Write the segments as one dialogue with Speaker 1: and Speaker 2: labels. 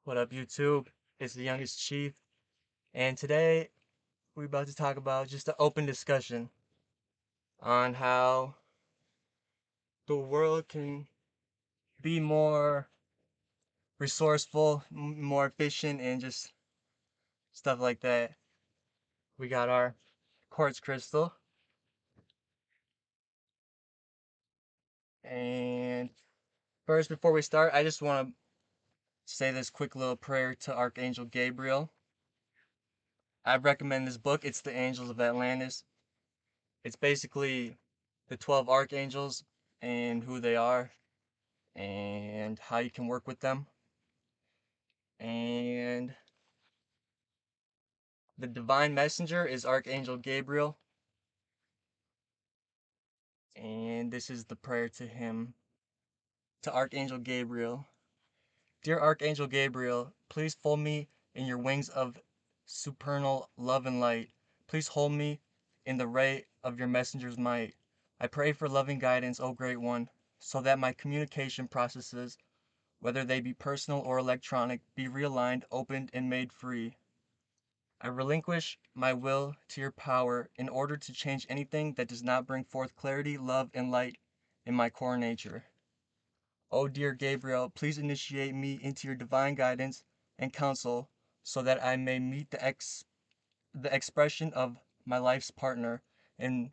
Speaker 1: What up, YouTube? It's the youngest chief, and today we're about to talk about just an open discussion on how the world can be more resourceful, more efficient, and just stuff like that. We got our quartz crystal, and first, before we start, I just want to say this quick little prayer to Archangel Gabriel. I recommend this book. It's The Angels of Atlantis. It's basically the 12 archangels and who they are and how you can work with them. And the divine messenger is Archangel Gabriel. And this is the prayer to him, to Archangel Gabriel. Dear Archangel Gabriel, please fold me in your wings of supernal love and light. Please hold me in the ray of your messenger's might. I pray for loving guidance, O Great One, so that my communication processes, whether they be personal or electronic, be realigned, opened, and made free. I relinquish my will to your power in order to change anything that does not bring forth clarity, love, and light in my core nature. O dear Gabriel, please initiate me into your divine guidance and counsel so that I may meet the expression of my life's partner and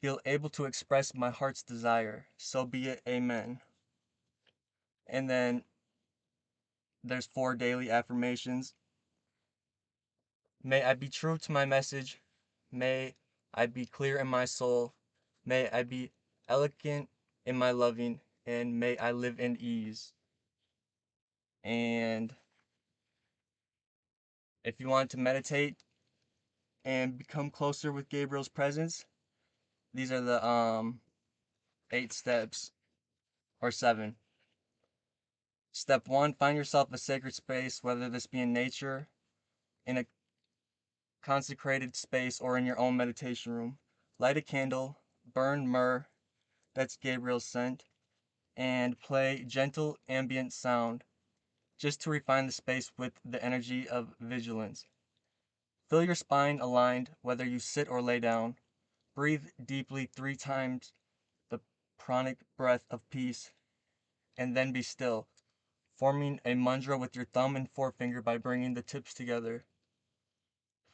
Speaker 1: feel able to express my heart's desire. So be it. Amen. And then there's 4 daily affirmations. May I be true to my message. May I be clear in my soul. May I be elegant in my loving. And may I live in ease. And if you want to meditate and become closer with Gabriel's presence, these are the 8 steps, or 7. Step 1, find yourself a sacred space, whether this be in nature, in a consecrated space, or in your own meditation room. Light a candle, burn myrrh, that's Gabriel's scent, and play gentle ambient sound just to refine the space with the energy of vigilance. Feel your spine aligned whether you sit or lay down. Breathe deeply 3 times the pranic breath of peace, and then be still, forming a mudra with your thumb and forefinger by bringing the tips together.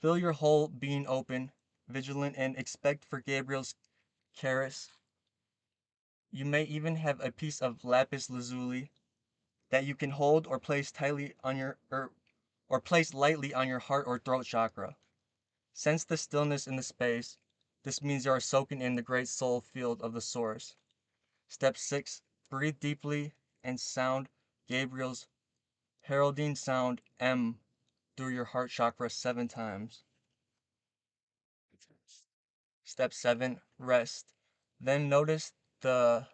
Speaker 1: Feel your whole being open, vigilant, and expect for Gabriel's caress. You may even have a piece of lapis lazuli that you can hold or place tightly on your or place lightly on your heart or throat chakra. Sense the stillness in the space. This means you are soaking in the great soul field of the source. Step 6. Breathe deeply and sound Gabriel's heralding sound M through your heart chakra 7 times. Step 7. Rest. Then notice the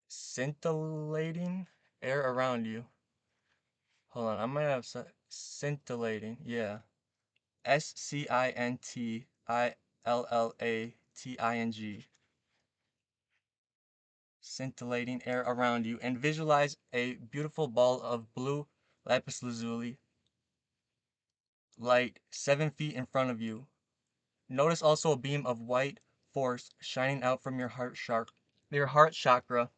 Speaker 1: scintillating air around you. Hold on, I might have scintillating. Yeah. Scintillating. Scintillating air around you, and visualize a beautiful ball of blue lapis lazuli light 7 feet in front of you. Notice also a beam of white force shining out from your heart chakra,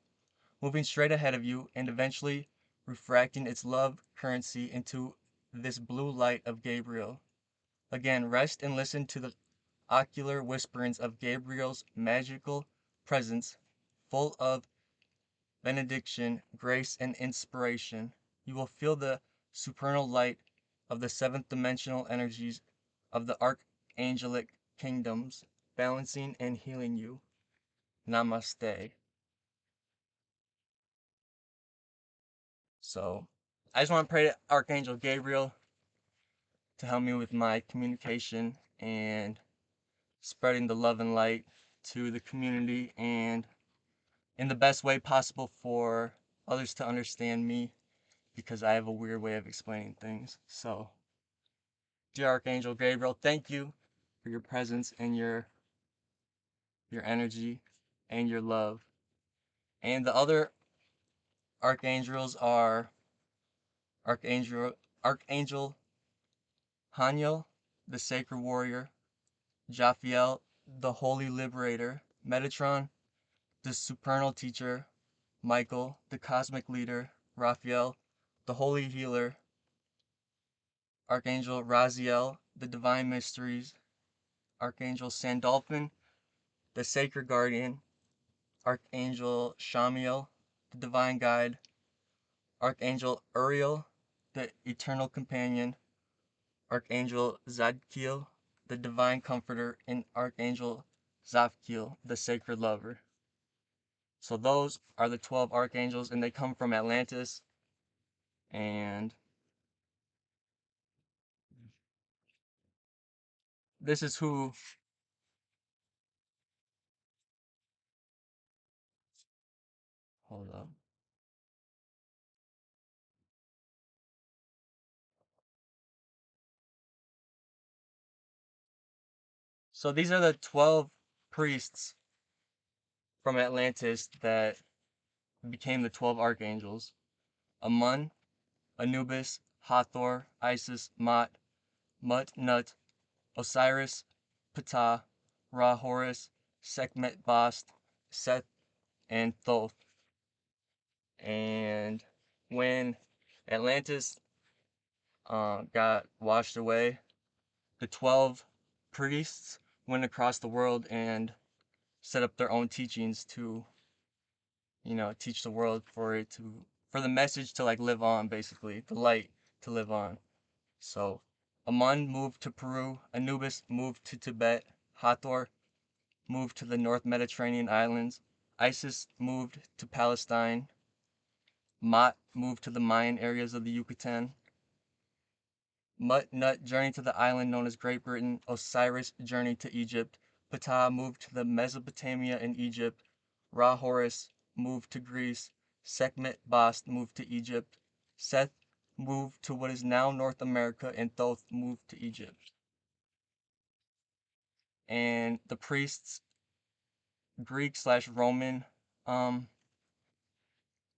Speaker 1: moving straight ahead of you and eventually refracting its love currency into this blue light of Gabriel. Again, rest and listen to the ocular whisperings of Gabriel's magical presence, full of benediction, grace, and inspiration. You will feel the supernal light of the 7th dimensional energies of the archangelic kingdoms balancing and healing you. Namaste. So, I just want to pray to Archangel Gabriel to help me with my communication and spreading the love and light to the community and in the best way possible for others to understand me because I have a weird way of explaining things. So, dear Archangel Gabriel, thank you for your presence and your energy and your love. And the other Archangels are Archangel Haniel, the sacred warrior, Jophiel, the holy liberator, Metatron, the supernal teacher, Michael, the cosmic leader, Raphael, the holy healer, Archangel Raziel, the divine mysteries, Archangel Sandalphon, the sacred guardian, Archangel Shamiel, the divine guide, Archangel Uriel, the eternal companion, Archangel Zadkiel, the divine comforter, and Archangel Zafkiel, the sacred lover. So those are the 12 archangels, and they come from Atlantis. And this is who, hold up. So these are the 12 priests from Atlantis that became the 12 archangels: Amun, Anubis, Hathor, Isis, Mut, Nut, Osiris, Ptah, Ra, Horus, Sekhmet, Bast, Seth, and Thoth. And when Atlantis got washed away, the 12 priests went across the world and set up their own teachings to, teach the world for the message to like live on, basically, the light to live on. So Amun moved to Peru, Anubis moved to Tibet, Hathor moved to the North Mediterranean islands, Isis moved to Palestine, Mot moved to the Mayan areas of the Yucatan, Mut Nut journeyed to the island known as Great Britain, Osiris journeyed to Egypt, Ptah moved to the Mesopotamia in Egypt, Ra Horus moved to Greece, Sekhmet Bast moved to Egypt, Seth moved to what is now North America, and Thoth moved to Egypt. And the priests, Greek/Roman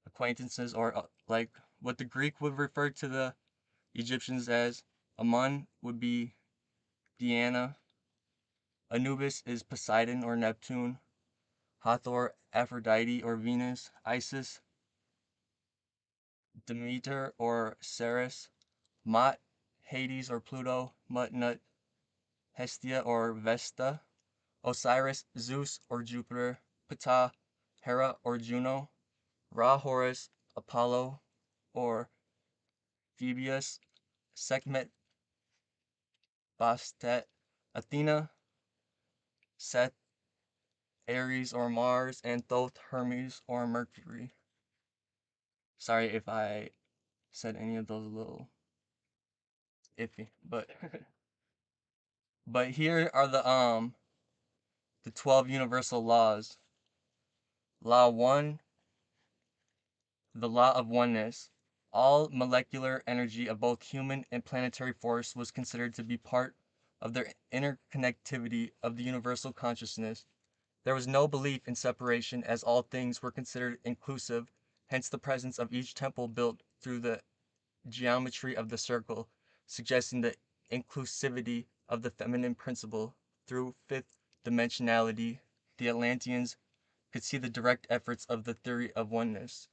Speaker 1: acquaintances, or like what the Greek would refer to the Egyptians as, Amun would be Diana, Anubis is Poseidon or Neptune, Hathor Aphrodite or Venus, Isis Demeter or Ceres, Mot Hades or Pluto, Mut Nut Hestia or Vesta, Osiris Zeus or Jupiter, Ptah Hera or Juno, Ra Horus Apollo or Phoebus, Sekhmet Bastet Athena, Seth Ares or Mars, and Thoth Hermes or Mercury. Sorry if I said any of those a little iffy, but but here are the 12 universal laws. Law 1, the law of oneness. All molecular energy of both human and planetary force was considered to be part of their interconnectivity of the universal consciousness. There was no belief in separation, as all things were considered inclusive, hence the presence of each temple built through the geometry of the circle, suggesting the inclusivity of the feminine principle. Through fifth dimensionality, the Atlanteans could see the direct efforts of the theory of oneness.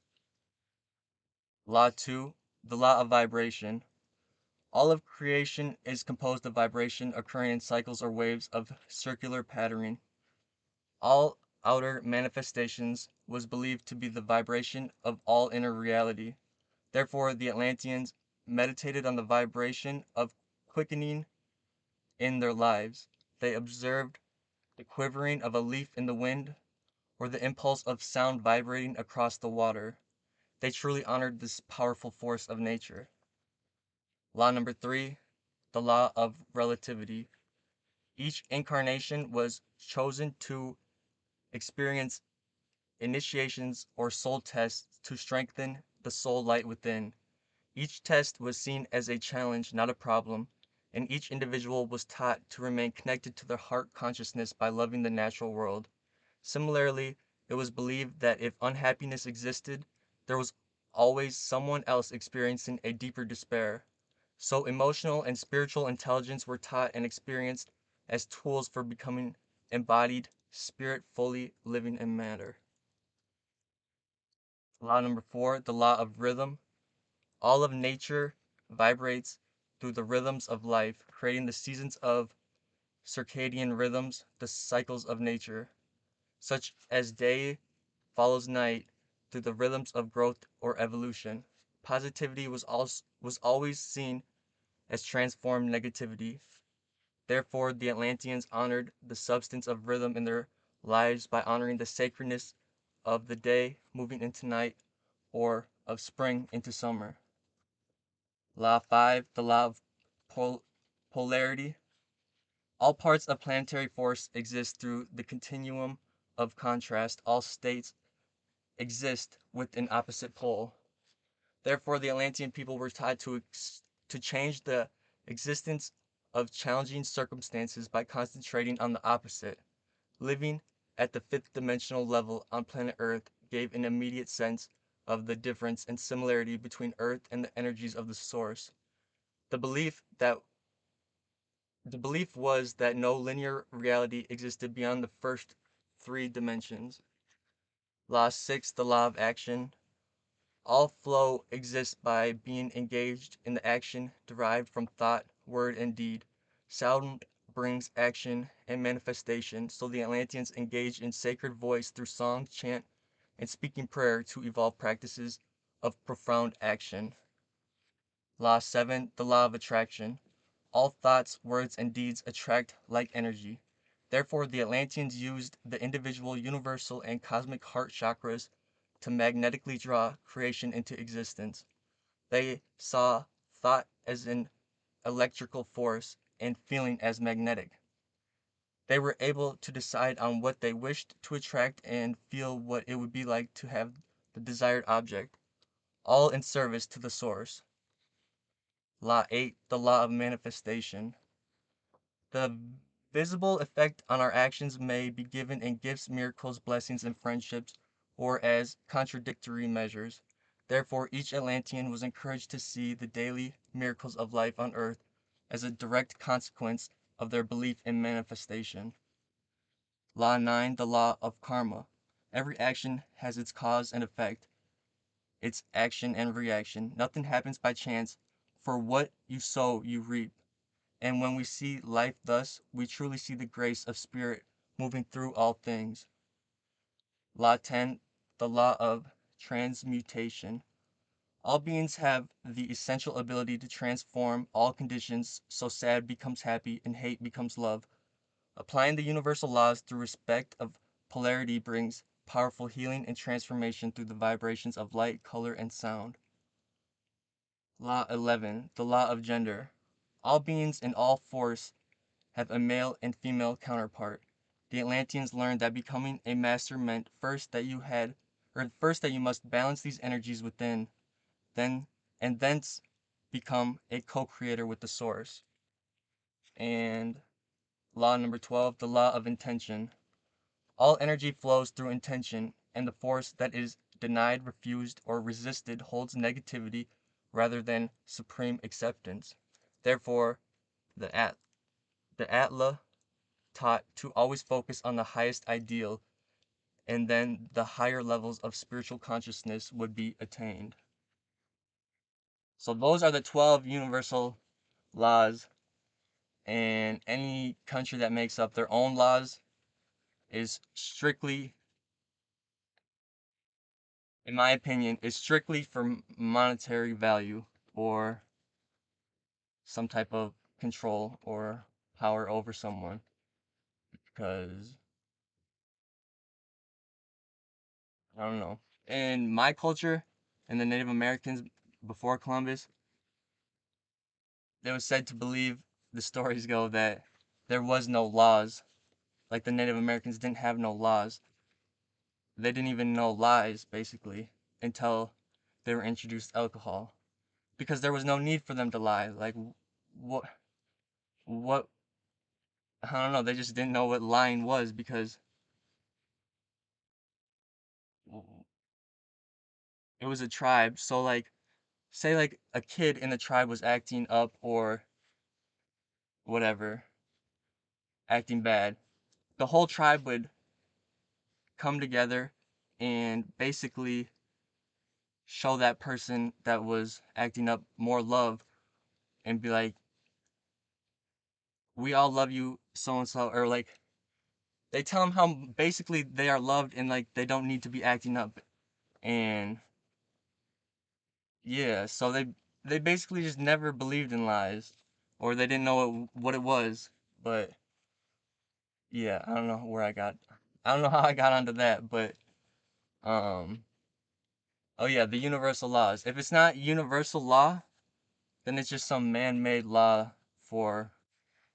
Speaker 1: Law 2, the law of vibration. All of creation is composed of vibration occurring in cycles or waves of circular patterning. All outer manifestations was believed to be the vibration of all inner reality. Therefore, the Atlanteans meditated on the vibration of quickening in their lives. They observed the quivering of a leaf in the wind or the impulse of sound vibrating across the water. They truly honored this powerful force of nature. Law number 3, the law of relativity. Each incarnation was chosen to experience initiations or soul tests to strengthen the soul light within. Each test was seen as a challenge, not a problem, and each individual was taught to remain connected to their heart consciousness by loving the natural world. Similarly, it was believed that if unhappiness existed, there was always someone else experiencing a deeper despair. So emotional and spiritual intelligence were taught and experienced as tools for becoming embodied spirit fully living in matter. Law number 4, the law of rhythm. All of nature vibrates through the rhythms of life, creating the seasons of circadian rhythms, the cycles of nature, such as day follows night through the rhythms of growth or evolution. Positivity was always seen as transformed negativity. Therefore, the Atlanteans honored the substance of rhythm in their lives by honoring the sacredness of the day moving into night or of spring into summer. Law 5, the law of polarity. All parts of planetary force exist through the continuum of contrast. All states exist with an opposite pole. Therefore, the Atlantean people were taught to change the existence of challenging circumstances by concentrating on the opposite. Living at the fifth dimensional level on planet Earth gave an immediate sense of the difference and similarity between Earth and the energies of the source. The belief that the belief was that no linear reality existed beyond the first three dimensions. Law 6, the law of action. All flow exists by being engaged in the action derived from thought, word, and deed. Sound brings action and manifestation, so the Atlanteans engaged in sacred voice through song, chant, and speaking prayer to evolve practices of profound action. Law 7, the law of attraction. All thoughts, words, and deeds attract like energy. Therefore, the Atlanteans used the individual, universal, and cosmic heart chakras to magnetically draw creation into existence. They saw thought as an electrical force and feeling as magnetic. They were able to decide on what they wished to attract and feel what it would be like to have the desired object, all in service to the source. Law 8, the law of manifestation. The visible effect on our actions may be given in gifts, miracles, blessings, and friendships, or as contradictory measures. Therefore, each Atlantean was encouraged to see the daily miracles of life on earth as a direct consequence of their belief in manifestation. Law 9, the law of karma. Every action has its cause and effect, its action and reaction. Nothing happens by chance, for what you sow, you reap. And when we see life thus, we truly see the grace of spirit moving through all things. Law 10, the law of transmutation. All beings have the essential ability to transform all conditions so sad becomes happy and hate becomes love. Applying the universal laws through respect of polarity brings powerful healing and transformation through the vibrations of light, color, and sound. Law 11, the law of gender. All beings in all force have a male and female counterpart. The Atlanteans learned that becoming a master meant first that you must balance these energies within, then and thence become a co-creator with the source. And law number 12, the law of intention. All energy flows through intention, and the force that is denied, refused, or resisted holds negativity rather than supreme acceptance. Therefore, the Atla taught to always focus on the highest ideal, and then the higher levels of spiritual consciousness would be attained. So those are the 12 universal laws, and any country that makes up their own laws is strictly, in my opinion, is strictly for monetary value or some type of control or power over someone. Because, I don't know. In my culture, and the Native Americans before Columbus, they was said to believe, the stories go, that there was no laws. Like the Native Americans didn't have no laws. They didn't even know lies, basically, until they were introduced alcohol. Because there was no need for them to lie. Like, what, what, I don't know, they just didn't know what lying was because it was a tribe. So like, say like a kid in the tribe was acting up or whatever, acting bad, the whole tribe would come together and basically show that person that was acting up more love and be like, we all love you, so and so, or like they tell them how basically they are loved and like they don't need to be acting up. And yeah, so they basically just never believed in lies, or they didn't know what it was. But yeah, I don't know where I don't know how I got onto that, but um, oh yeah, the universal laws. If it's not universal law, then it's just some man-made law for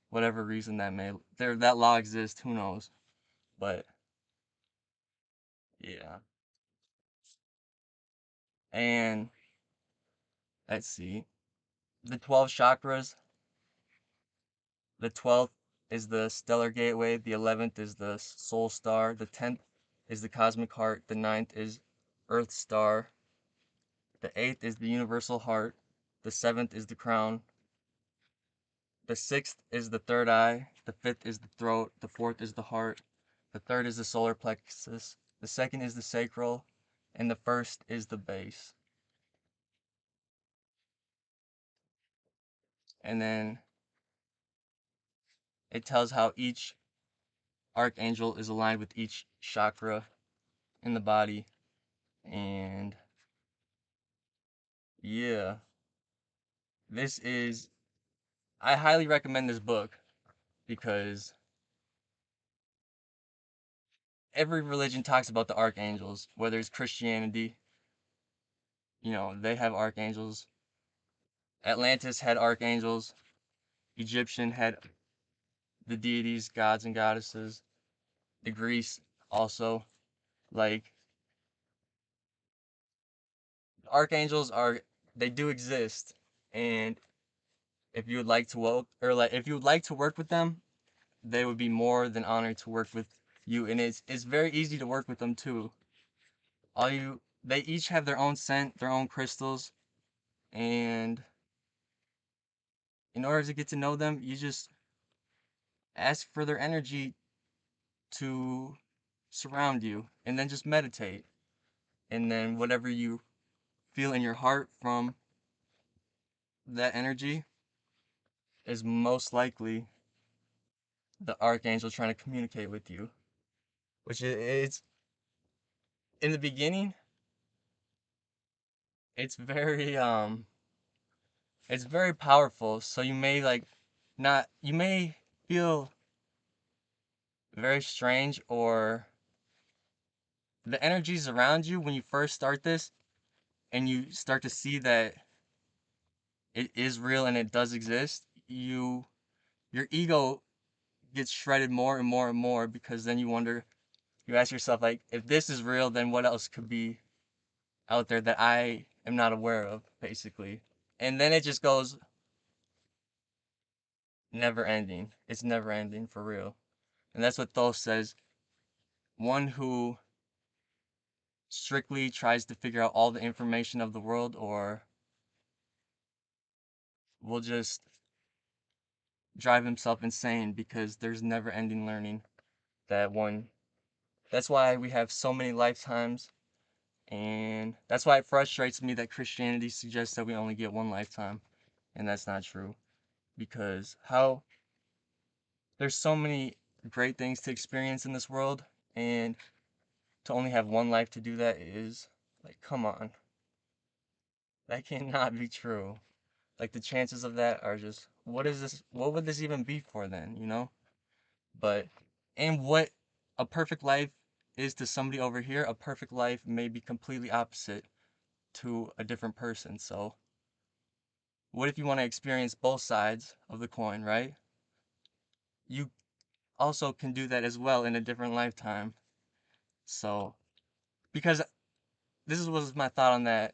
Speaker 1: whatever reason that law exists. Who knows? But yeah, and let's see, the 12 chakras. The 12th is the stellar gateway, the 11th is the soul star, the 10th is the cosmic heart, the ninth is earth star, the 8th is the universal heart, the 7th is the crown, the 6th is the third eye, the 5th is the throat, the 4th is the heart, the 3rd is the solar plexus, the 2nd is the sacral, and the 1st is the base. And then it tells how each archangel is aligned with each chakra in the body. And yeah, this is, I highly recommend this book because every religion talks about the archangels, whether it's Christianity, they have archangels. Atlantis had archangels. Egyptian had the deities, gods and goddesses. The Greece also. Like, archangels they do exist. And if you would like to work, or like, if you would like to work with them, they would be more than honored to work with you. And it's very easy to work with them too. They each have their own scent, their own crystals, and in order to get to know them, you just ask for their energy to surround you, and then just meditate. And then whatever you feel in your heart from that energy is most likely the archangel trying to communicate with you. Which it's in the beginning, it's very powerful. So you may like not you may feel very strange, or the energies around you when you first start this and you start to see that it is real and it does exist, your ego gets shredded more and more and more, because then you ask yourself, like, if this is real, then what else could be out there that I am not aware of, basically. And then it just goes never ending. It's never ending for real. And that's what Thoth says. One who strictly tries to figure out all the information of the world, or will just drive himself insane, because there's never ending learning. That's why we have so many lifetimes, and that's why it frustrates me that Christianity suggests that we only get one lifetime, and that's not true. Because how there's so many great things to experience in this world, and to only have one life to do that is like, come on. That cannot be true. Like, the chances of that are just, what would this even be for then, But, and what a perfect life is to somebody over here, a perfect life may be completely opposite to a different person. So, what if you want to experience both sides of the coin, right? You also can do that as well in a different lifetime. So, because was my thought on that.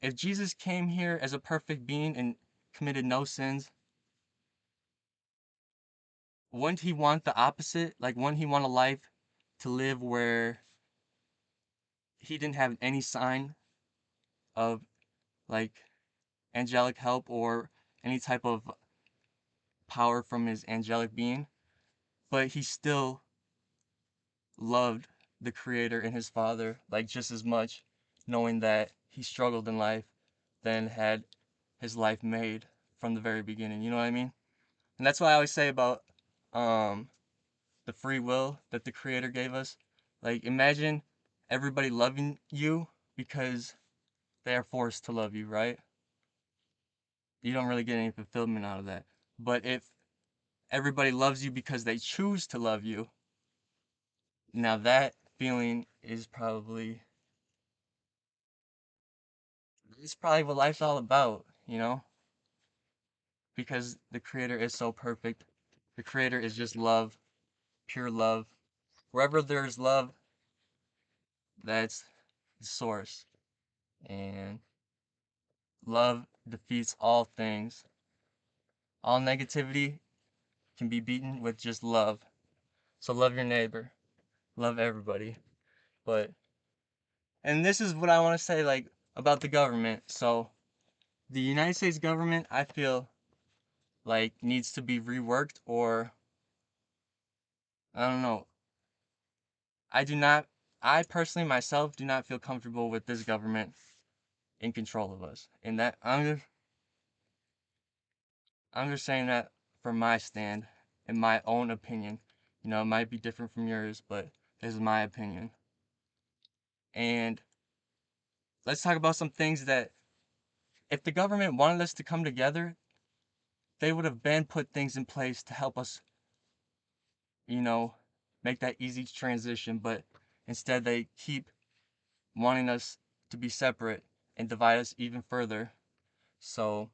Speaker 1: If Jesus came here as a perfect being and committed no sins, wouldn't he want the opposite? Like, wouldn't he want a life to live where he didn't have any sign of like angelic help or any type of power from his angelic being, but he still loved the creator and his father like just as much, knowing that he struggled in life, then had his life made from the very beginning. You know what I mean? And that's why I always say about um the free will that the creator gave us. Like imagine everybody loving you because they are forced to love you, right? You don't really get any fulfillment out of that. But if everybody loves you because they choose to love you, now that feeling is probably it's probably what life's all about, you know? Because the creator is so perfect. The creator is just love, pure love. Wherever there's love, that's the source. And love defeats all things. All negativity can be beaten with just love. So love your neighbor, love everybody. But and this is what I want to say like about the government. So the United States government, I feel like needs to be reworked or I don't know. I do not I personally myself do not feel comfortable with this government in control of us. And that I'm just saying that from my stand, in my own opinion. You know, it might be different from yours, but this is my opinion. And let's talk about some things that if the government wanted us to come together, they would have been put things in place to help us, you know, make that easy transition, but instead they keep wanting us to be separate and divide us even further. So,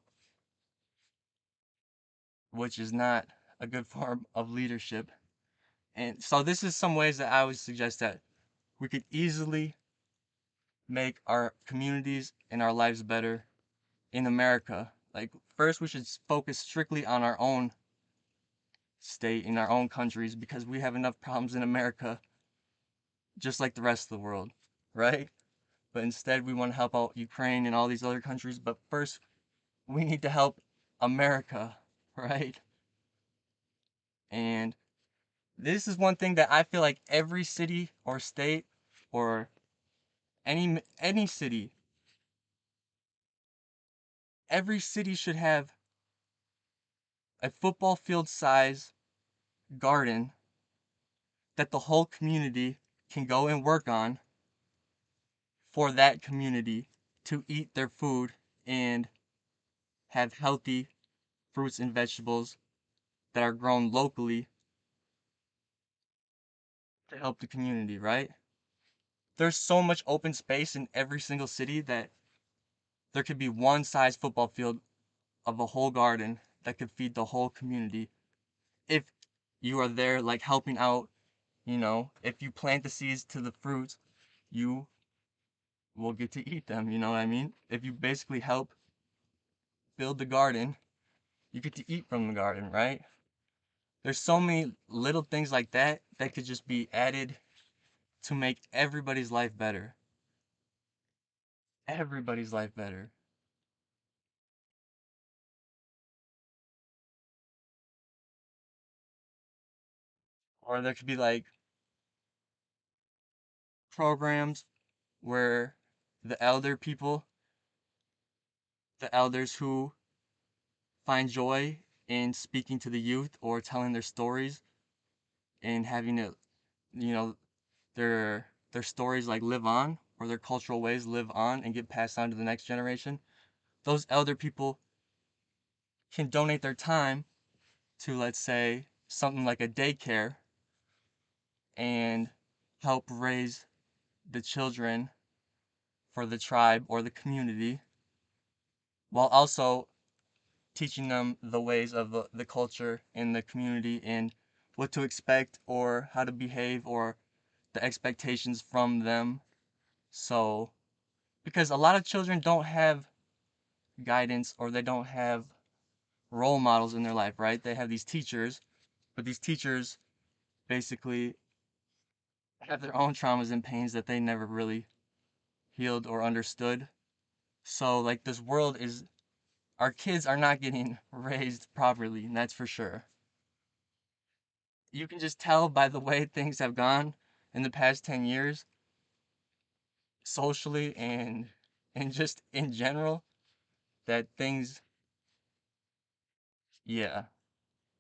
Speaker 1: which is not a good form of leadership. And so this is some ways that I would suggest that we could easily make our communities and our lives better in America. Like first we should focus strictly on our own state in our own countries because we have enough problems in America just like the rest of the world, right? But instead we want to help out Ukraine and all these other countries, but first we need to help America, right? And this is one thing that I feel like every city or state or any city, every city should have a football field size garden that the whole community can go and work on for that community to eat their food and have healthy fruits and vegetables that are grown locally to help the community, right? There's so much open space in every single city that there could be one size football field of a whole garden that could feed the whole community if you are there like helping out, you know, if you plant the seeds to the fruits, you will get to eat them, you know what I mean? If you basically help build the garden, you get to eat from the garden, right? There's so many little things like that that could just be added to make everybody's life better. Everybody's life better. Or there could be like programs where the elder people, the elders who find joy in speaking to the youth or telling their stories and having it, you know, their stories like live on or their cultural ways live on and get passed on to the next generation. Those elder people can donate their time to, let's say, something like a daycare and help raise the children for the tribe or the community while also teaching them the ways of the culture in the community and what to expect or how to behave or the expectations from them. So, because a lot of children don't have guidance or they don't have role models in their life, right? They have these teachers, but these teachers basically have their own traumas and pains that they never really healed or understood. So like this world is our kids are not getting raised properly, and that's for sure. You can just tell by the way things have gone in the past 10 years, socially and just in general, that things, yeah,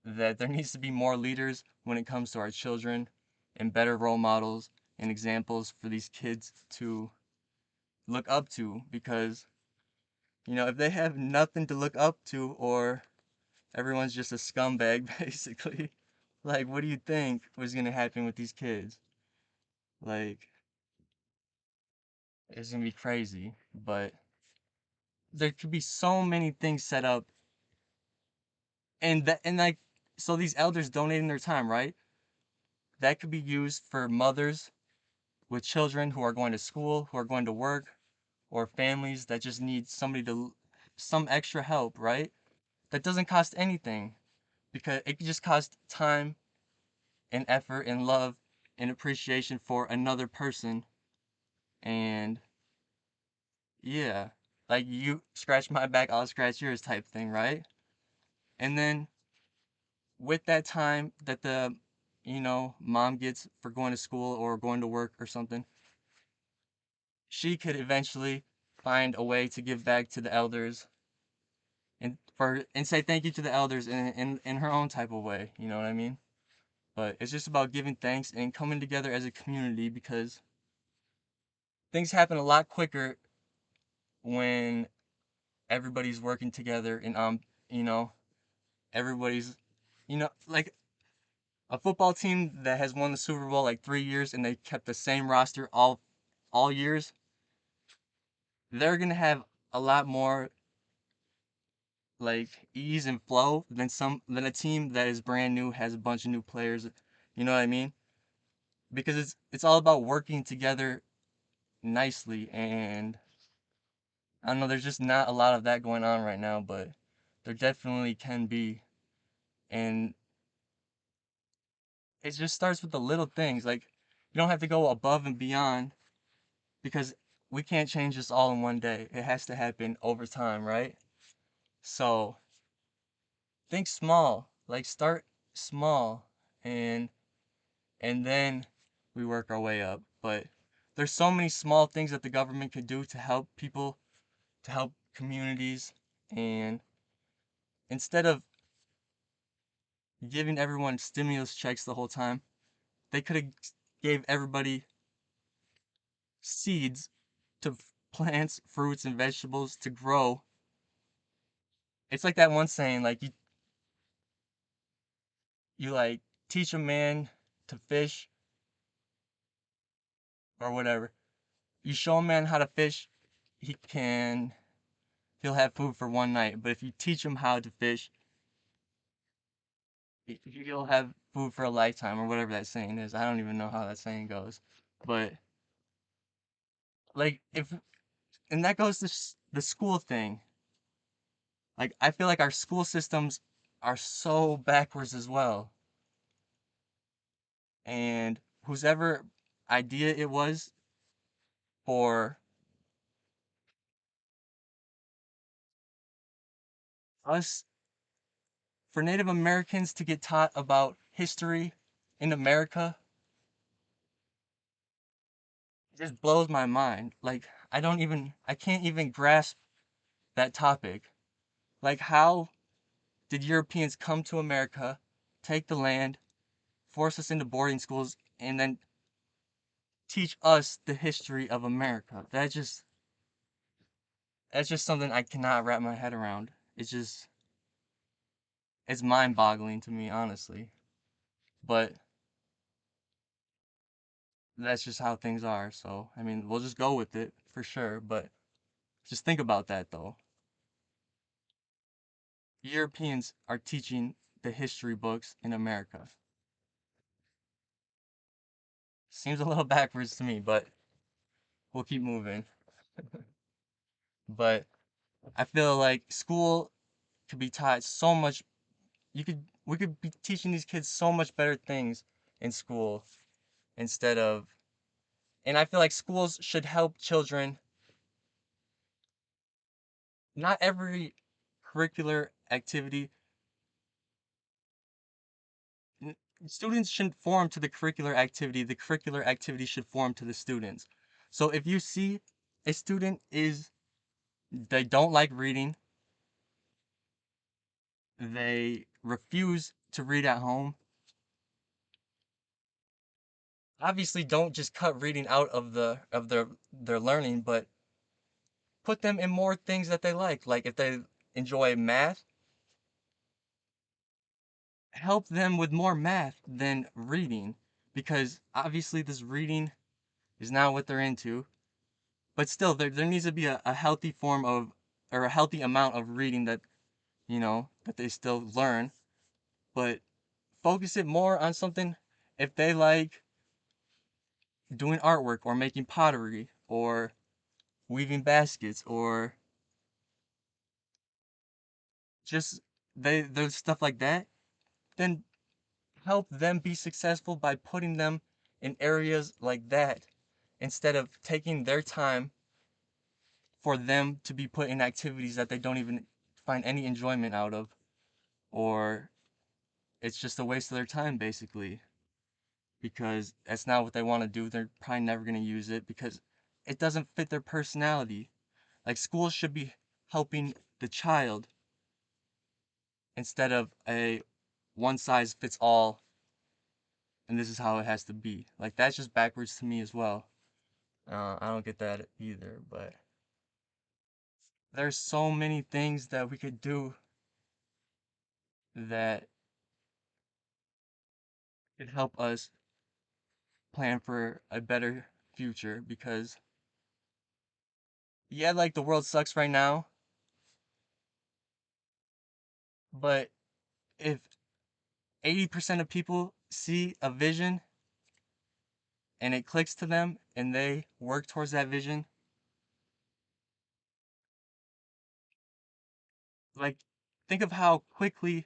Speaker 1: that there needs to be more leaders when it comes to our children and better role models and examples for these kids to look up to because, if they have nothing to look up to or everyone's just a scumbag basically, like what do you think was going to happen with these kids? Like it's going to be crazy, but there could be so many things set up and like so these elders donating their time, right? That could be used for mothers with children who are going to school, who are going to work, or families that just need some extra help, right? That doesn't cost anything because it could just cost time and effort and love and appreciation for another person. And yeah, like you scratch my back, I'll scratch yours type thing, right? And then with that time that the mom gets for going to school or going to work or something, she could eventually find a way to give back to the elders and say thank you to the elders in her own type of way, you know what I mean? But it's just about giving thanks and coming together as a community because things happen a lot quicker when everybody's working together and you know everybody's like a football team that has won the Super Bowl like 3 years and they kept the same roster all years, they're gonna have a lot more like ease and flow than a team that is brand new, has a bunch of new players. You know what I mean? Because it's all about working together nicely, and I don't know, there's just not a lot of that going on right now, but there definitely can be. And it just starts with the little things. Like you don't have to go above and beyond because we can't change this all in one day. It has to happen over time, right? So think small. Like start small and then we work our way up. But there's so many small things that the government could do to help people, to help communities, and instead of giving everyone stimulus checks the whole time, they could have gave everybody seeds to plants, fruits, and vegetables to grow. It's like that one saying, like you like teach a man to fish or whatever. You show a man how to fish, he can he'll have food for one night. But if you teach him how to fish, you'll have food for a lifetime or whatever that saying is. I don't even know how that saying goes. But like if and that goes to the school thing. Like I feel like our school systems are so backwards as well. And whosever idea it was for us, for Native Americans to get taught about history in America, just blows my mind. Like I can't even grasp that topic. Like how did Europeans come to America, take the land, force us into boarding schools, and then teach us the history of America? That's just something I cannot wrap my head around. It's mind-boggling to me, honestly. But that's just how things are. So, I mean, we'll just go with it for sure. But just think about that though. Europeans are teaching the history books in America. Seems a little backwards to me, but we'll keep moving. But I feel like school could be taught so much. We could be teaching these kids so much better things in school instead of. And I feel like schools should help children not every curricular activity, n- students shouldn't form to the curricular activity should form to the students. So if you see a student is they don't like reading, they refuse to read at home, obviously don't just cut reading out of their learning, but put them in more things that they like. Like if they enjoy math, help them with more math than reading, because obviously this reading is not what they're into. But still, there needs to be a healthy form of, or a healthy amount of reading that, that they still learn. But focus it more on something. If they like doing artwork or making pottery or weaving baskets or just there's stuff like that, then help them be successful by putting them in areas like that instead of taking their time for them to be put in activities that they don't even find any enjoyment out of, or it's just a waste of their time basically, because that's not what they want to do. They're probably never going to use it because it doesn't fit their personality. Like schools should be helping the child instead of a one size fits all and this is how it has to be. Like that's just backwards to me as well. I don't get that either, but there's so many things that we could do that could help us plan for a better future, because yeah, like the world sucks right now, but if 80% of people see a vision and it clicks to them and they work towards that vision, like think of how quickly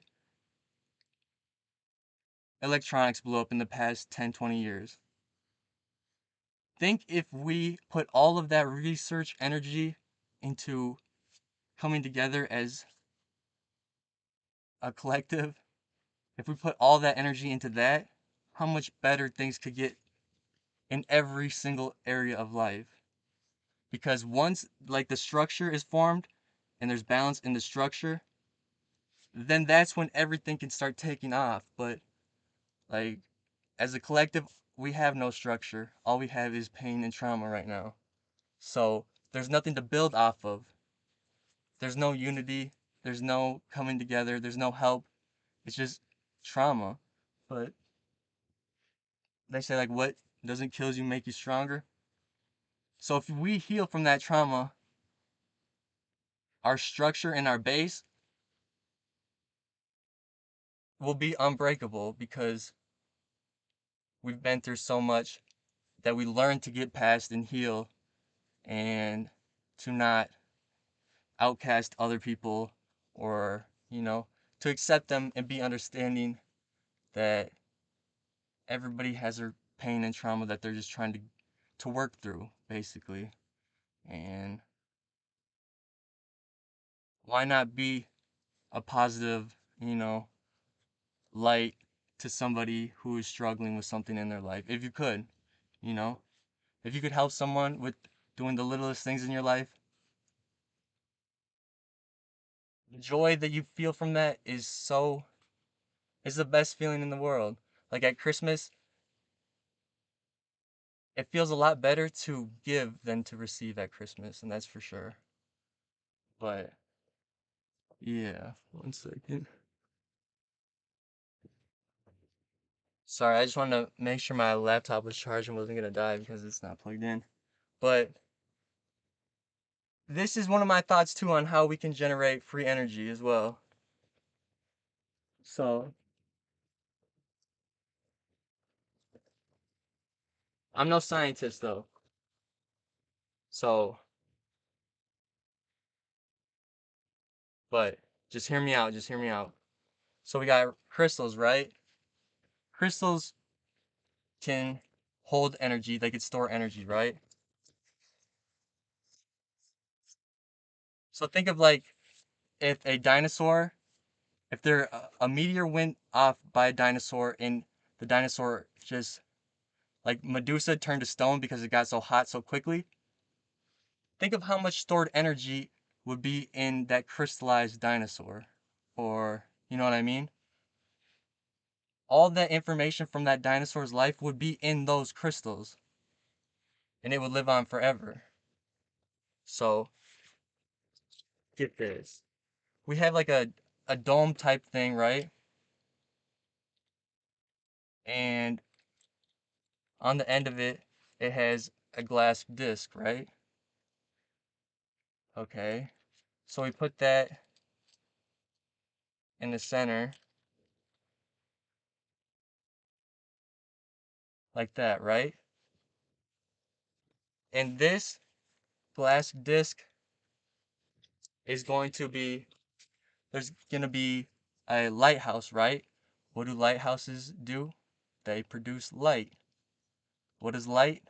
Speaker 1: electronics blew up in the past 10, 20 years. Think if we put all of that research energy into coming together as a collective, if we put all that energy into that, how much better things could get in every single area of life. Because once like the structure is formed and there's balance in the structure, then that's when everything can start taking off. But like as a collective, we have no structure. All we have is pain and trauma right now. So there's nothing to build off of. There's no unity, there's no coming together, there's no help. It's just trauma. But they say like what doesn't kill you make you stronger. So if we heal from that trauma, our structure and our base will be unbreakable because we've been through so much that we learn to get past and heal and to not outcast other people, or, to accept them and be understanding that everybody has their pain and trauma that they're just trying to work through basically. And why not be a positive, light to somebody who is struggling with something in their life? If you could, you know, if you could help someone with doing the littlest things in your life, the joy that you feel from that is the best feeling in the world. Like at Christmas, it feels a lot better to give than to receive at Christmas, and that's for sure. But yeah, one second. Sorry, I just wanted to make sure my laptop was charged and wasn't gonna die because it's not plugged in. But this is one of my thoughts too on how we can generate free energy as well. So I'm no scientist though. So, but just hear me out. Just hear me out. So we got crystals, right? Crystals can hold energy. They can store energy, right? So think of like if a dinosaur, if there a meteor went off by a dinosaur and the dinosaur just like Medusa turned to stone because it got so hot so quickly, think of how much stored energy would be in that crystallized dinosaur. Or, you know what I mean? All that information from that dinosaur's life would be in those crystals and it would live on forever. So, get this. We have like a dome type thing, right? And on the end of it, it has a glass disc, right? Okay. So we put that in the center like that, right? And this glass disc is going to be, there's going to be a lighthouse, right? What do lighthouses do? They produce light. What is light?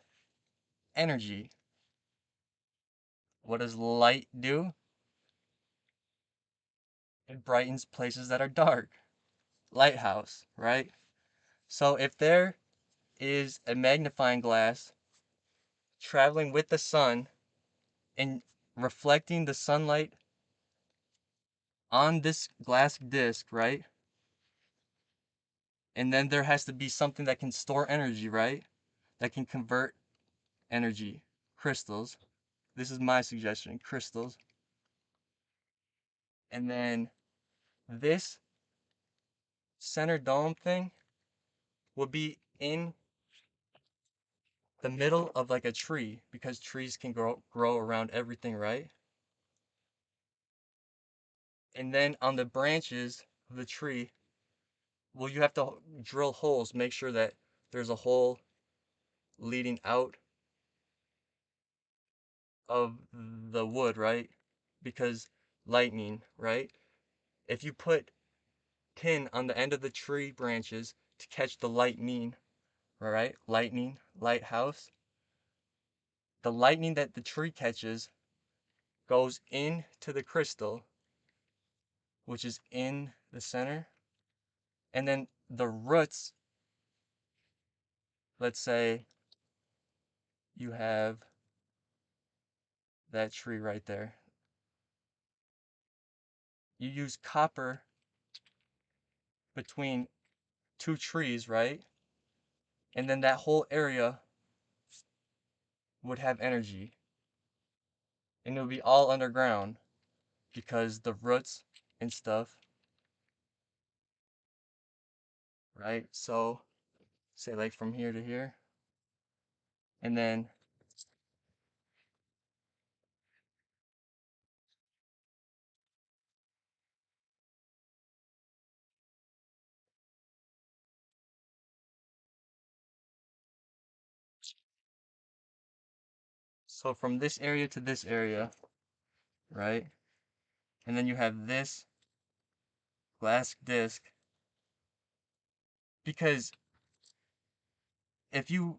Speaker 1: Energy. What does light do? It brightens places that are dark. Lighthouse, right? So if there is a magnifying glass traveling with the sun and reflecting the sunlight on this glass disc, right? And then there has to be something that can store energy, right? That can convert energy. Crystals. This is my suggestion, crystals. And then this center dome thing will be in the middle of like a tree because trees can grow around everything, right? And then on the branches of the tree, well, you have to drill holes, make sure that there's a hole leading out of the wood, right? Because lightning, right? If you put tin on the end of the tree branches to catch the lightning, right? Lightning, lighthouse. The lightning that the tree catches goes into the crystal, which is in the center. And then the roots, let's say you have that tree right there. You use copper between two trees, right? And then that whole area would have energy. And it would be all underground because the roots and stuff, right? So, say like from here to here. And then, so from this area to this area, right? And then you have this glass disc. Because if you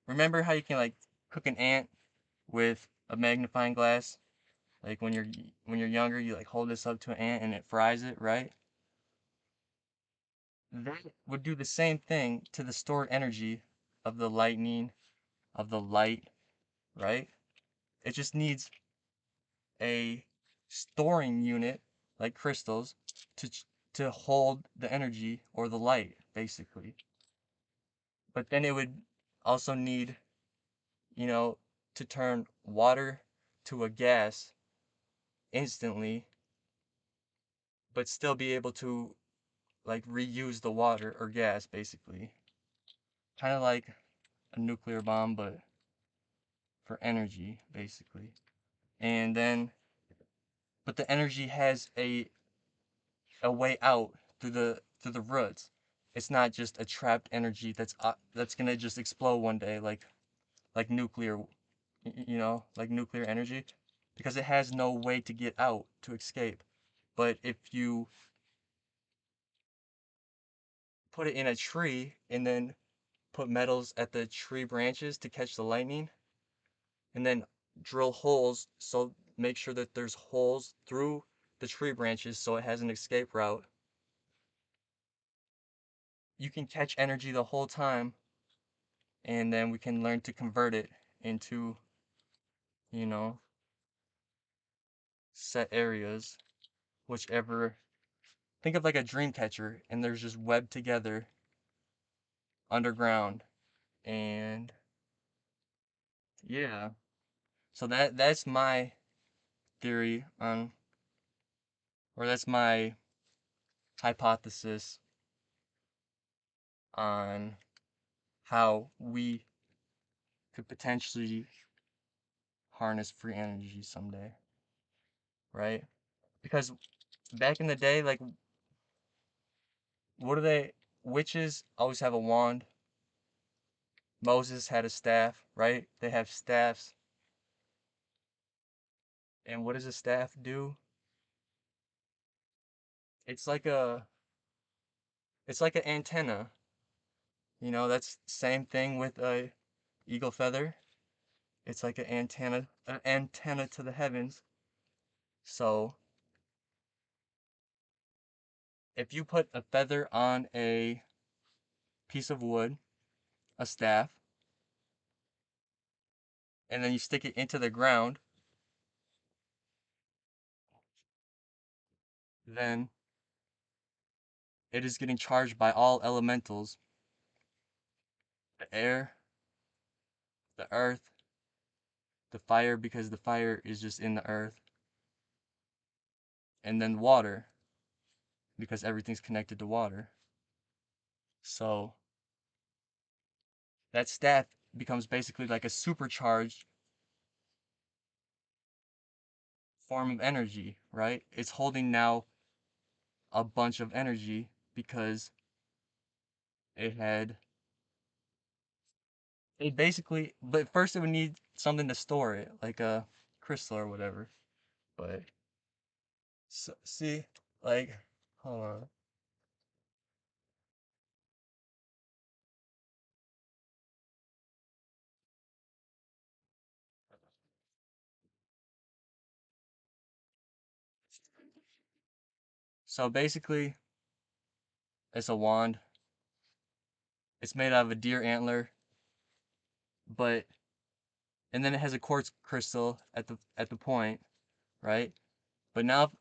Speaker 1: remember how you can like cook an ant with a magnifying glass, like when you're younger, you like hold this up to an ant and it fries it, right? That would do the same thing to the stored energy of the lightning, of the light, right? It just needs a storing unit like crystals to to hold the energy or the light, basically. But then it would also need, you know, to turn water to a gas instantly, but still be able to like reuse the water or gas, basically. Kind of like a nuclear bomb, but for energy, basically. And then, but the energy has a way out through the roots. It's not just a trapped energy that's gonna just explode one day like nuclear, like nuclear energy, because it has no way to get out to escape. But if you put it in a tree and then put metals at the tree branches to catch the lightning, and then drill holes, so make sure that there's holes through the tree branches so it has an escape route. You can catch energy the whole time, and then we can learn to convert it into, you know, set areas, whichever. Think of like a dream catcher, and there's just webbed together underground, and yeah. So that's my theory on, or that's my hypothesis on how we could potentially harness free energy someday, right? Because back in the day, like, what do they? Witches always have a wand. Moses had a staff, right? They have staffs. And what does a staff do? It's like a it's like an antenna. That's same thing with a eagle feather. It's like an antenna to the heavens. So if you put a feather on a piece of wood, a staff, and then you stick it into the ground, then it is getting charged by all elementals: the air, the earth, the fire, because the fire is just in the earth, and then water, because everything's connected to water. So that staff becomes basically like a supercharged form of energy, right? It's holding now a bunch of energy because it had it basically, but first it would need something to store it, like a crystal or whatever. But so, see, like, hold on. So basically, it's a wand. It's made out of a deer antler, but and then it has a quartz crystal at the point, right? But now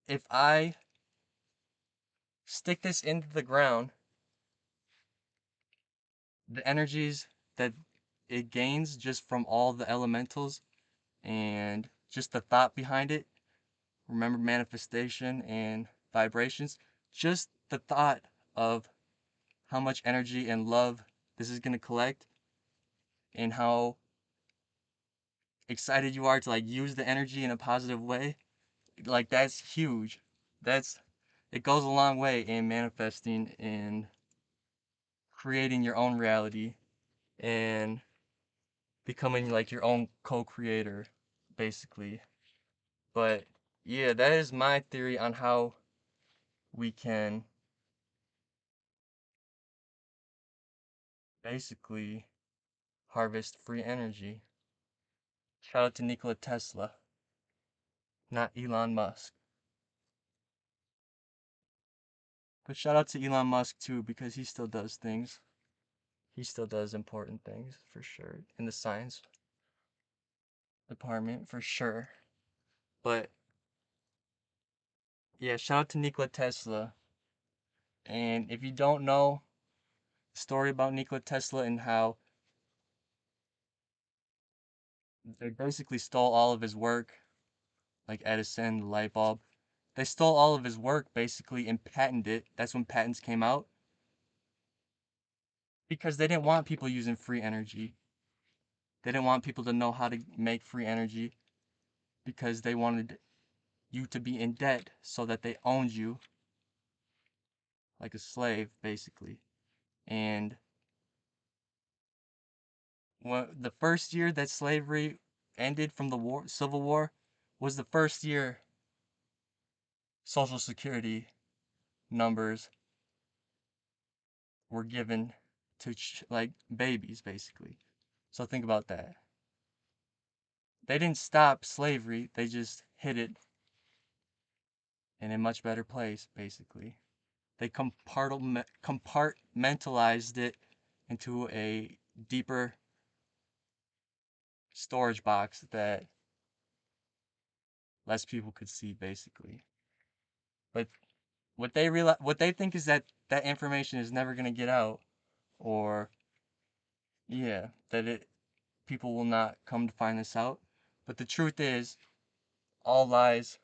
Speaker 1: if I stick this into the ground, the energies that it gains just from all the elementals and just the thought behind it, remember manifestation and vibrations, just the thought of how much energy and love this is going to collect and how excited you are to like use the energy in a positive way, like that's huge. That's It goes a long way in manifesting and creating your own reality and becoming like your own co-creator, basically. But yeah, that is my theory on how we can basically harvest free energy. Shout out to Nikola Tesla, not Elon Musk. But shout out to Elon Musk too, because he still does things. He still does important things for sure in the science department for sure. But yeah, shout out to Nikola Tesla. And if you don't know the story about Nikola Tesla and how they basically stole all of his work, like Edison, the light bulb, they stole all of his work basically and patented it. That's when patents came out because they didn't want people using free energy. They didn't want people to know how to make free energy because they wanted you to be in debt so that they owned you like a slave, basically. And when the first year that slavery ended from the Civil War, was the first year Social Security numbers were given to like babies, basically. So think about that. They didn't stop slavery; they just hid it in a much better place, basically. They compartmentalized it into a deeper storage box that less people could see, basically. But what they think is that that information is never going to get out, or yeah, that it people will not come to find this out. But the truth is, all lies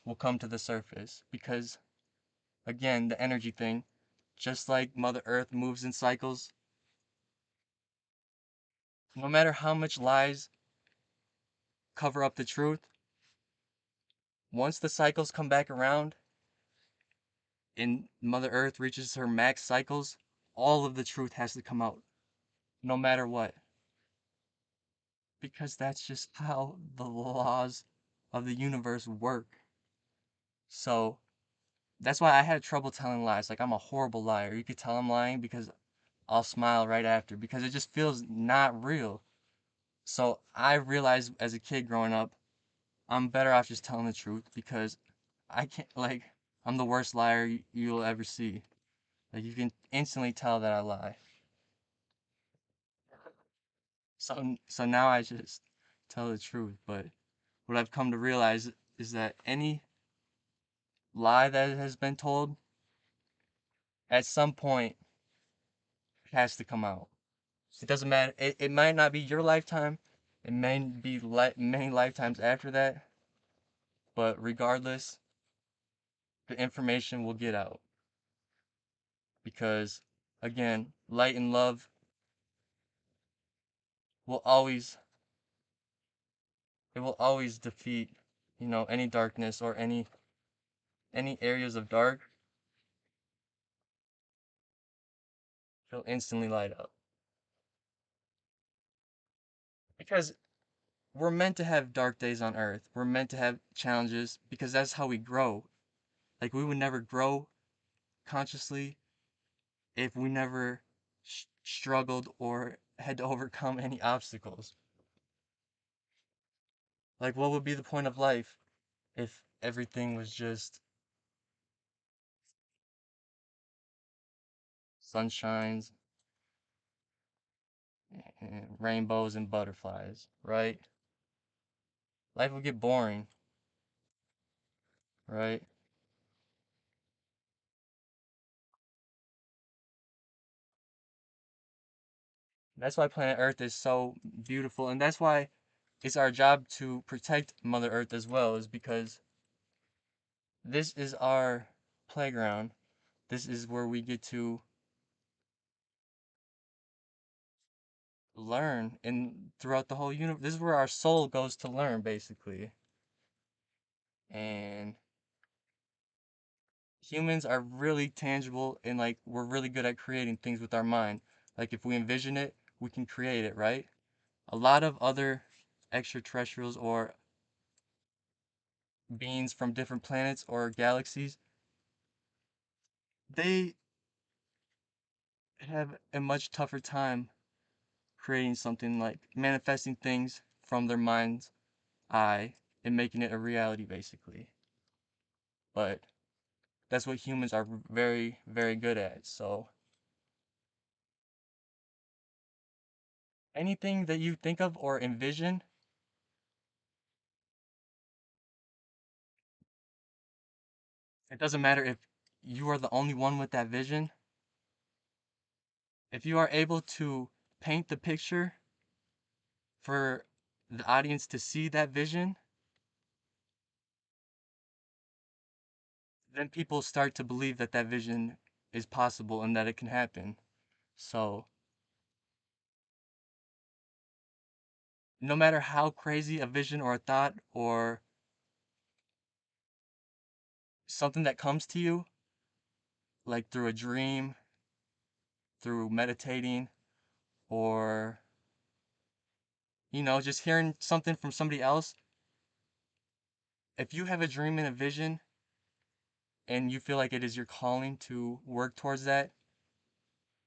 Speaker 1: will come to the surface because, again, the energy thing, just like Mother Earth moves in cycles, no matter how much lies cover up the truth, once the cycles come back around and Mother Earth reaches her max cycles, all of the truth has to come out, no matter what. Because that's just how the laws of the universe work. So that's why I had trouble telling lies. Like, I'm a horrible liar. You could tell I'm lying because I'll smile right after because it just feels not real. So I realized as a kid growing up, I'm better off just telling the truth because I can't, like, I'm the worst liar you'll ever see. Like, you can instantly tell that I lie. So now I just tell the truth. But what I've come to realize is that any lie that has been told at some point has to come out. It doesn't matter. It might not be your lifetime. It may be many lifetimes after that. But regardless, the information will get out. Because, again, light and love will always, it will always defeat, any darkness or any areas of dark. It'll instantly light up. Because we're meant to have dark days on Earth. We're meant to have challenges because that's how we grow. Like, we would never grow consciously if we never struggled or had to overcome any obstacles. Like, what would be the point of life if everything was just sunshines and rainbows and butterflies, right? Life would get boring, right? That's why planet Earth is so beautiful, and that's why it's our job to protect Mother Earth as well, is because this is our playground. This is where we get to learn and throughout the whole universe. This is where our soul goes to learn, basically. And humans are really tangible and like we're really good at creating things with our mind. Like if we envision it, we can create it, right? A lot of other extraterrestrials or beings from different planets or galaxies, they have a much tougher time creating something like manifesting things from their mind's eye and making it a reality, basically. But that's what humans are very, very good at. So anything that you think of or envision, it doesn't matter if you are the only one with that vision. If you are able to paint the picture for the audience to see that vision, then people start to believe that that vision is possible and that it can happen. So, no matter how crazy a vision or a thought or something that comes to you, like through a dream, through meditating, or, just hearing something from somebody else, if you have a dream and a vision and you feel like it is your calling to work towards that,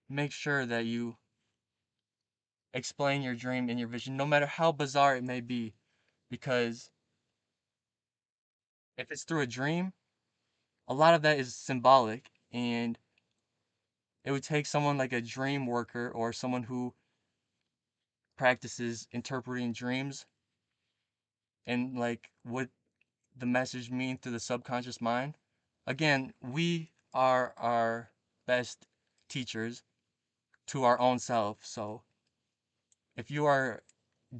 Speaker 1: make sure that you explain your dream and your vision, no matter how bizarre it may be. Because if it's through a dream, a lot of that is symbolic, and it would take someone like a dream worker or someone who practices interpreting dreams and like what the message mean through the subconscious mind. Again, we are our best teachers to our own self. So if you are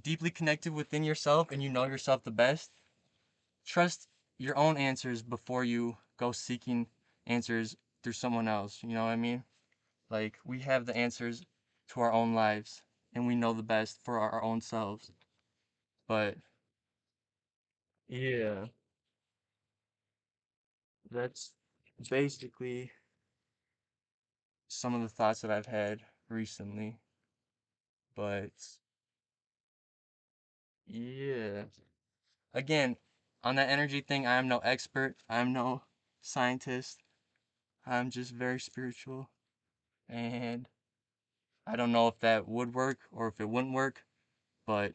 Speaker 1: deeply connected within yourself and you know yourself the best, trust your own answers before you go seeking answers through someone else. You know what I mean? Like, we have the answers to our own lives and we know the best for our own selves. But yeah, that's basically some of the thoughts that I've had recently. But yeah, again, on that energy thing, I am no expert, I'm no scientist. I'm just very spiritual, and I don't know if that would work or if it wouldn't work, but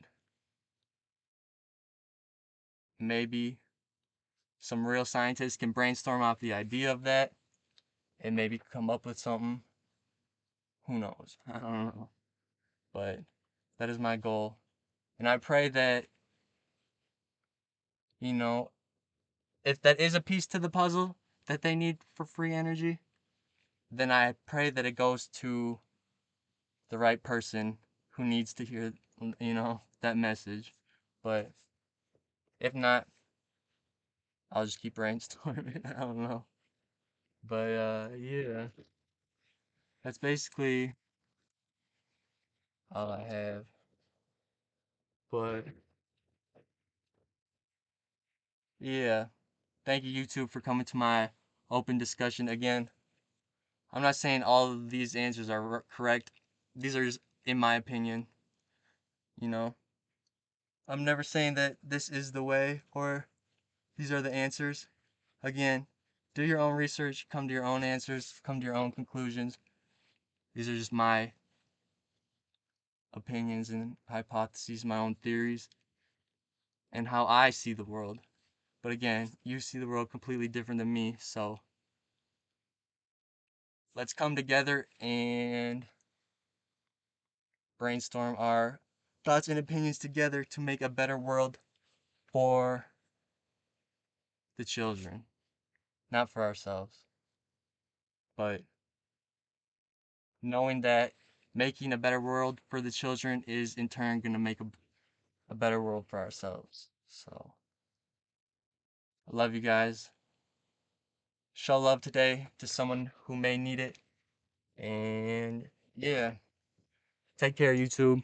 Speaker 1: maybe some real scientists can brainstorm off the idea of that and maybe come up with something. Who knows? I don't know. But that is my goal. And I pray that, you know, if that is a piece to the puzzle that they need for free energy, then I pray that it goes to the right person who needs to hear, that message. But if not, I'll just keep brainstorming. I don't know. But yeah, that's basically all I have. But yeah, thank you, YouTube, for coming to my open discussion again. I'm not saying all of these answers are correct. These are just in my opinion, you know. I'm never saying that this is the way or these are the answers. Again, do your own research, come to your own answers, come to your own conclusions. These are just my opinions and hypotheses, my own theories, and how I see the world. But again, you see the world completely different than me, so let's come together and brainstorm our thoughts and opinions together to make a better world for the children. Not for ourselves, but knowing that making a better world for the children is in turn going to make a better world for ourselves. So, I love you guys. Show love today to someone who may need it. And yeah, take care, YouTube.